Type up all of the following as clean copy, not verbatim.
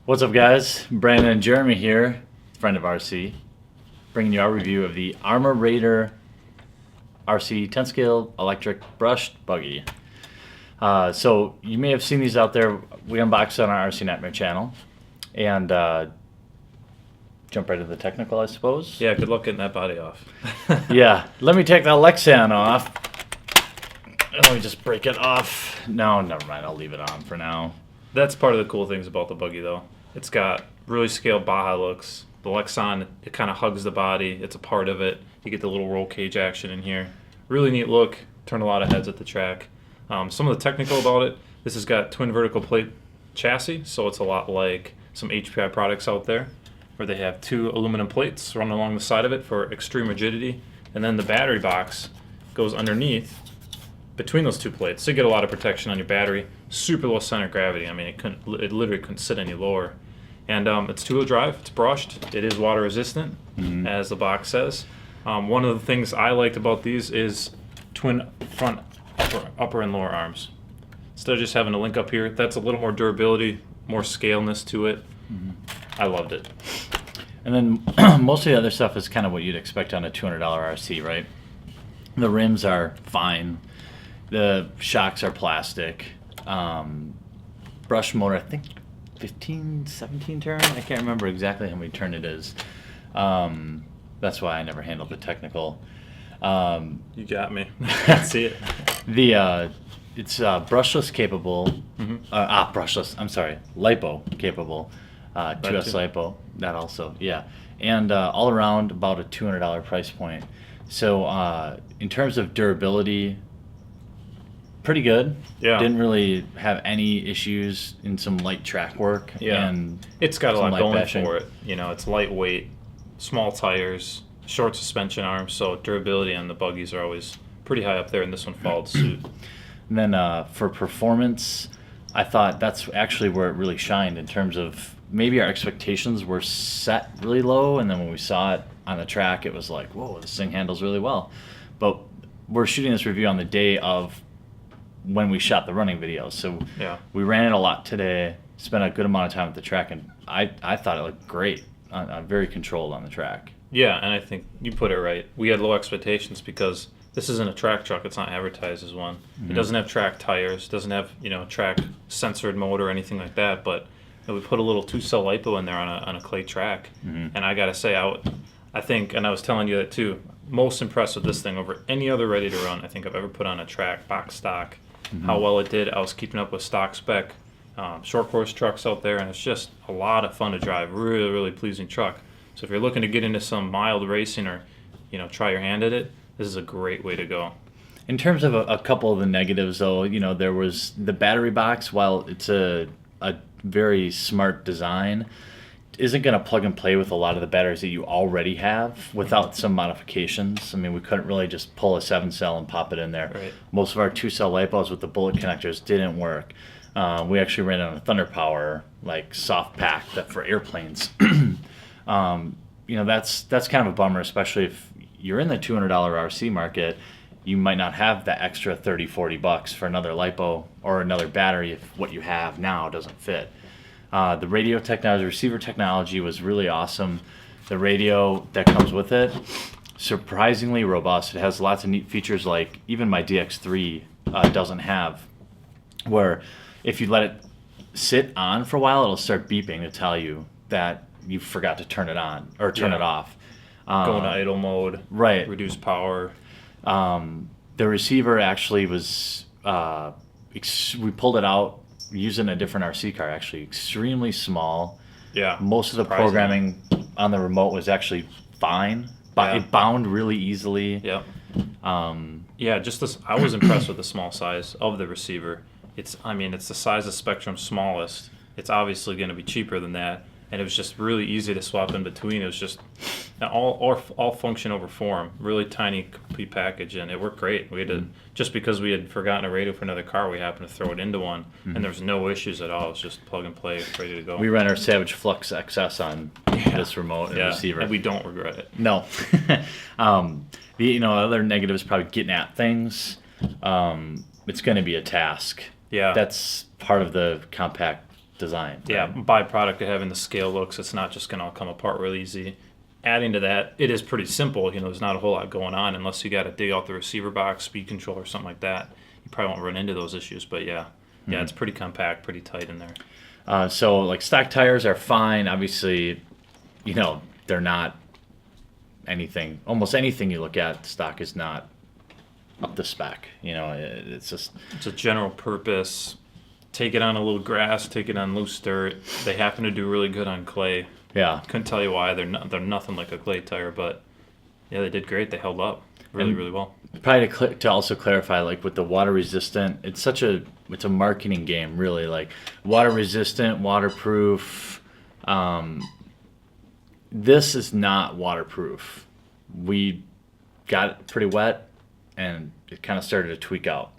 What's up, guys? Brandon and Jeremy here, friend of RC, bringing you our review of the Arrma Raider RC 10 scale electric brushed buggy. So you may have seen these out there. We unboxed on our RC Nightmare channel, and jump right into the technical, I suppose. Yeah, good luck getting that body off. Yeah, let me take the Lexan off. Let me just break it off. No, never mind. I'll leave it on for now. That's part of the cool things about the buggy, though. It's got really scaled Baja looks. The Lexan, it kind of hugs the body. It's a part of it. You get the little roll cage action in here. Really neat look. Turn a lot of heads at the track. Some of the technical about it, this has got twin vertical plate chassis, so it's a lot like some HPI products out there, where they have two aluminum plates running along the side of it for extreme rigidity, and then the battery box goes underneath between those two plates, so you get a lot of protection on your battery. Super low center of gravity. I mean, it literally couldn't sit any lower. And it's two-wheel drive. It's brushed. It is water resistant, as the box says. One of the things I liked about these is twin front upper and lower arms. Instead of just having a link up here, that's a little more durability, more scaleness to it. I loved it. And then most of the other stuff is kind of what you'd expect on a $200 RC, right? The rims are fine. The shocks are plastic. Brush motor, I think 15, 17 turn. I can't remember exactly how many turn it is. That's why I never handled the technical. You got me. I can't see it. It's brushless capable. Brushless. I'm sorry, lipo capable. 2S lipo. That also, yeah. And all around about a $200 price point. So in terms of durability, pretty good. Yeah. Didn't really have any issues in some light track work. Yeah. And it's got a lot going bashing for it. You know, it's lightweight, small tires, short suspension arms, so durability on the buggies are always pretty high up there, and this one followed suit. And then for performance, I thought that's actually where it really shined in terms of maybe our expectations were set really low, and then when we saw it on the track, it was like, whoa, this thing handles really well. But we're shooting this review on the day of when we shot the running videos, so yeah, we ran it a lot today, spent a good amount of time at the track, and I thought it looked great. Very controlled on the track. Yeah, and I think you put it right. We had low expectations because this isn't a track truck. It's not advertised as one. It doesn't have track tires, doesn't have, track censored motor or anything like that, but we put a little 2-cell lipo in there on a clay track. And I gotta say, I think, and I was telling you that too, most impressed with this thing over any other ready to run I think I've ever put on a track, box stock. How well it did. I was keeping up with stock spec short course trucks out there, and it's just a lot of fun to drive. Really, really pleasing truck. So if you're looking to get into some mild racing or, try your hand at it, this is a great way to go. In terms of a couple of the negatives, though, there was the battery box. While it's a very smart design, isn't going to plug and play with a lot of the batteries that you already have without some modifications. I mean, we couldn't really just pull a 7-cell and pop it in there. Right. Most of our 2-cell lipos with the bullet connectors didn't work. We actually ran on a Thunder Power, like soft pack that for airplanes. That's kind of a bummer, especially if you're in the $200 RC market. You might not have the extra $30-40 for another lipo or another battery if what you have now doesn't fit. The radio technology, receiver technology was really awesome. The radio that comes with it, surprisingly robust. It has lots of neat features like even my DX3 doesn't have, where if you let it sit on for a while, it'll start beeping to tell you that you forgot to turn it on or turn it off. Go into idle mode, right. Reduce power. The receiver actually was, we pulled it out using a different RC car, actually extremely small. Yeah. Most of the programming on the remote was actually fine, but it bound really easily. Yep. Just this. I was impressed with the small size of the receiver. It's the size of Spectrum's smallest. It's obviously going to be cheaper than that, and it was just really easy to swap in between. It was just all function over form. Really tiny, complete package, and it worked great. We had to, just because we had forgotten a radio for another car, we happened to throw it into one, and there was no issues at all. It was just plug and play, ready to go. We ran our Savage Flux XS on this remote and receiver, and we don't regret it. No. The other negative is probably getting at things. It's going to be a task. Yeah. That's part of the compact design. Yeah, right? byproduct of having the scale looks, it's not just going to all come apart real easy. Adding to that, it is pretty simple. There's not a whole lot going on unless you got to dig out the receiver box, speed control, or something like that. You probably won't run into those issues, but yeah, it's pretty compact, pretty tight in there. So like stock tires are fine. Obviously, they're not anything. Almost anything you look at, stock is not up to spec. It's just It's a general purpose. Take it on a little grass, take it on loose dirt. They happen to do really good on clay. yeah. Couldn't tell you why. They're nothing like a clay tire, but yeah, they did great. They held up really, And- really well. Probably to also clarify, like with the water resistant, it's a marketing game, really. Like water resistant, waterproof. This is not waterproof. We got it pretty wet, and it kind of started to tweak out.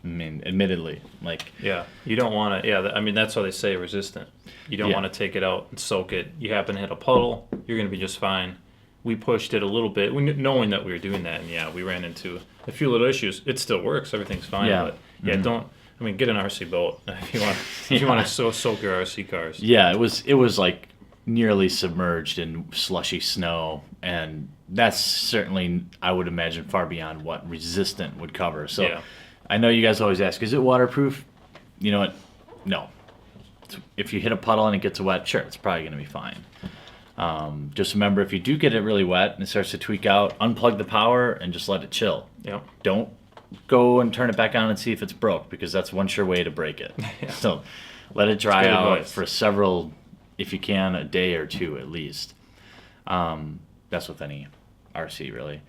I mean, admittedly, like Yeah, you don't want to. Yeah, I mean that's why they say resistant. You don't Yeah. want to take it out and soak it. You happen to hit a puddle, you're going to be just fine. We pushed it a little bit, knowing that we were doing that, and yeah, we ran into a few little issues. It still works, everything's fine. Yeah. But yeah, don't. I mean, get an RC boat if you want. If you Yeah. want to soak your RC cars. yeah, it was like nearly submerged in slushy snow, and that's certainly, I would imagine, far beyond what resistant would cover. So Yeah. I know you guys always ask, is it waterproof? You know what? No. If you hit a puddle and it gets wet, sure, it's probably going to be fine. Just remember, if you do get it really wet and it starts to tweak out, unplug the power and just let it chill. Yep. Don't go and turn it back on and see if it's broke, because that's one sure way to break it. Yeah. So let it dry good out advice. for several, if you can, a day or two at least. That's with any RC, really.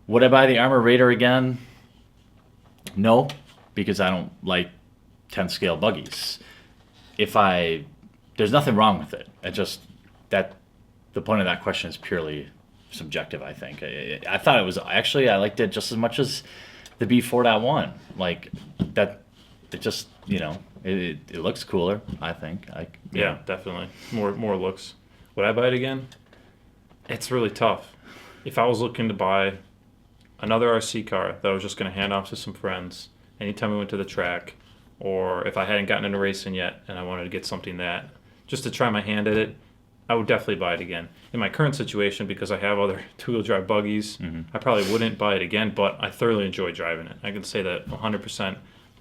Would I buy the Arrma Raider again? No, because I don't like 10 scale buggies. There's nothing wrong with it. The point of that question is purely subjective, I think. I thought I liked it just as much as the B4.1. Like that, it just, it looks cooler, I think. Yeah, definitely. More looks. Would I buy it again? It's really tough. If I was looking to buy another RC car that I was just going to hand off to some friends anytime we went to the track, or if I hadn't gotten into racing yet and I wanted to get something that just to try my hand at it, I would definitely buy it again. In my current situation, because I have other two-wheel drive buggies, I probably wouldn't buy it again, but I thoroughly enjoy driving it. I can say that 100%.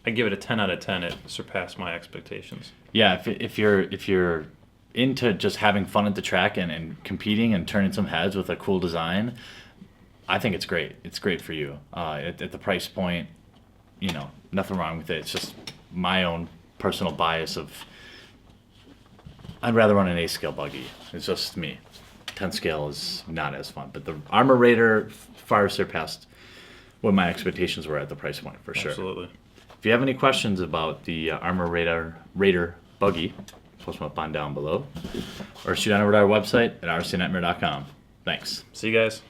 I give it a 10 out of 10. It surpassed my expectations. Yeah, if you're into just having fun at the track and competing and turning some heads with a cool design, I think it's great. It's great for you. At the price point, nothing wrong with it. It's just my own personal bias of I'd rather run an 8-scale buggy. It's just me. 10 scale is not as fun. But the Arrma Raider far surpassed what my expectations were at the price point, for sure. Absolutely. If you have any questions about the Arrma Raider buggy, post them up on down below. Or shoot on over to our website at rcnightmare.com. Thanks. See you guys.